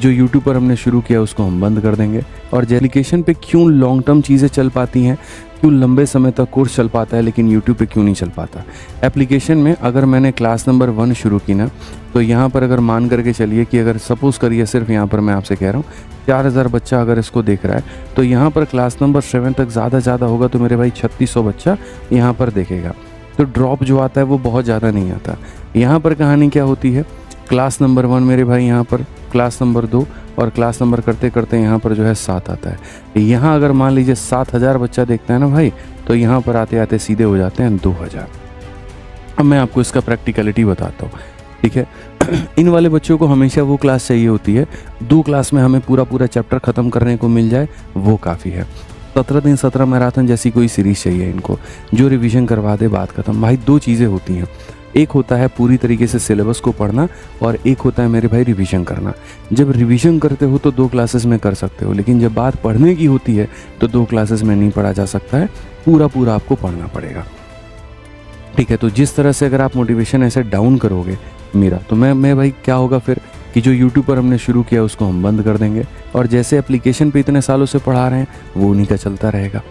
जो यूट्यूब पर हमने शुरू किया उसको हम बंद कर देंगे। और एप्लीकेशन पे क्यों लॉन्ग टर्म चीज़ें चल पाती हैं, क्यों लंबे समय तक कोर्स चल पाता है लेकिन यूट्यूब पे क्यों नहीं चल पाता। एप्लीकेशन में अगर मैंने क्लास नंबर 1 शुरू की ना, तो यहाँ पर अगर मान करके चलिए कि अगर सपोज़ करिए, सिर्फ यहाँ पर मैं आपसे कह रहा हूँ 4000 बच्चा अगर इसको देख रहा है, तो यहाँ पर क्लास नंबर 7 तक ज़्यादा होगा तो मेरे भाई 3600 बच्चा यहाँ पर देखेगा। तो ड्रॉप जो आता है वो बहुत ज़्यादा नहीं आता। यहाँ पर कहानी क्या होती है, क्लास नंबर 1 मेरे भाई यहाँ पर, क्लास नंबर 2 और क्लास नंबर करते करते यहाँ पर जो है 7 आता है। यहाँ अगर मान लीजिए 7000 बच्चा देखता है ना भाई, तो यहाँ पर आते आते सीधे हो जाते हैं 2000। अब मैं आपको इसका प्रैक्टिकलिटी बताता हूँ, ठीक है। इन वाले बच्चों को हमेशा वो क्लास चाहिए होती है, 2 क्लास में हमें पूरा चैप्टर ख़त्म करने को मिल जाए वो काफ़ी है। 17 दिन 17 मैराथन जैसी कोई सीरीज़ चाहिए इनको, जो रिवीजन करवा दे, बात खत्म। भाई 2 चीज़ें होती हैं, एक होता है पूरी तरीके से सिलेबस को पढ़ना और एक होता है मेरे भाई रिवीजन करना। जब रिवीजन करते हो तो 2 क्लासेस में कर सकते हो, लेकिन जब बात पढ़ने की होती है तो 2 क्लासेस में नहीं पढ़ा जा सकता है, पूरा आपको पढ़ना पड़ेगा, ठीक है। तो जिस तरह से अगर आप मोटिवेशन ऐसे डाउन करोगे मेरा, तो मैं भाई क्या होगा फिर कि जो यूट्यूब पर हमने शुरू किया उसको हम बंद कर देंगे, और जैसे एप्लीकेशन पे इतने सालों से पढ़ा रहे हैं वो उन्हीं का चलता रहेगा,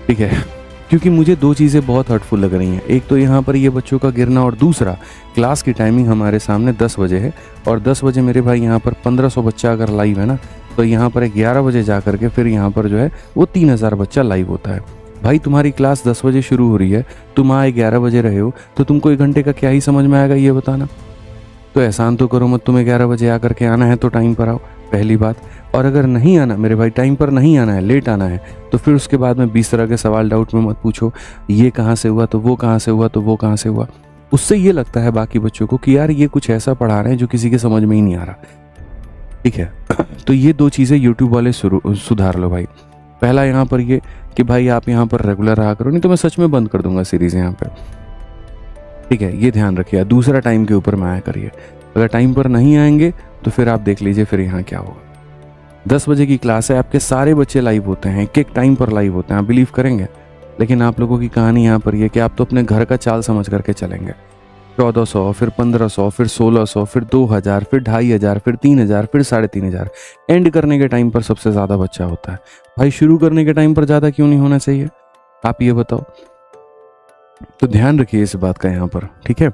ठीक है। क्योंकि मुझे 2 चीज़ें बहुत हर्टफुल लग रही हैं, एक तो यहाँ पर ये बच्चों का गिरना, और दूसरा क्लास की टाइमिंग हमारे सामने 10 बजे है, और 10 बजे मेरे भाई यहाँ पर 1500 बच्चा अगर लाइव है ना, तो यहाँ पर 11 बजे जा करके फिर यहाँ पर जो है वो 3000 बच्चा लाइव होता है। भाई तुम्हारी क्लास 10 बजे शुरू हो रही है, तुम आए 11 बजे रहे हो, तो तुमको 1 घंटे का क्या ही समझ में आएगा ये बताना। तो एहसान तो करो मत, तुम्हें 11 बजे आकर के आना है तो टाइम पर आओ, पहली बात। और अगर नहीं आना मेरे भाई, टाइम पर नहीं आना है, लेट आना है, तो फिर उसके बाद में 20 तरह के सवाल डाउट में मत पूछो, ये कहाँ से हुआ तो वो कहाँ से हुआ तो वो कहाँ से हुआ। उससे ये लगता है बाकी बच्चों को कि यार ये कुछ ऐसा पढ़ा रहे हैं जो किसी के समझ में ही नहीं आ रहा, ठीक है। तो ये 2 चीज़ें यूट्यूब वाले सुधार लो भाई। पहला यहाँ पर ये कि भाई आप यहाँ पर रेगुलर रहा करो, नहीं तो मैं सच में बंद कर दूंगा सीरीज़ यहाँ पे, ठीक है, ये ध्यान रखिए। दूसरा, टाइम के ऊपर में आया करिए, अगर टाइम पर नहीं आएंगे तो फिर आप देख लीजिए फिर यहाँ क्या होगा। 10 बजे की क्लास है, आपके सारे बच्चे लाइव होते हैं, एक टाइम पर लाइव होते हैं, आप बिलीव करेंगे। लेकिन आप लोगों की कहानी यहाँ पर ये कि आप तो अपने घर का चाल समझ करके चलेंगे। 1400, फिर 1500, फिर 1600, फिर 2000, फिर 2500, फिर 3000, फिर 3500। एंड करने के टाइम पर सबसे ज़्यादा बच्चा होता है। भाई शुरू करने के टाइम पर ज़्यादा क्यों नहीं होना चाहिए, आप ये बताओ। तो ध्यान रखिए इस बात का यहाँ पर, ठीक है।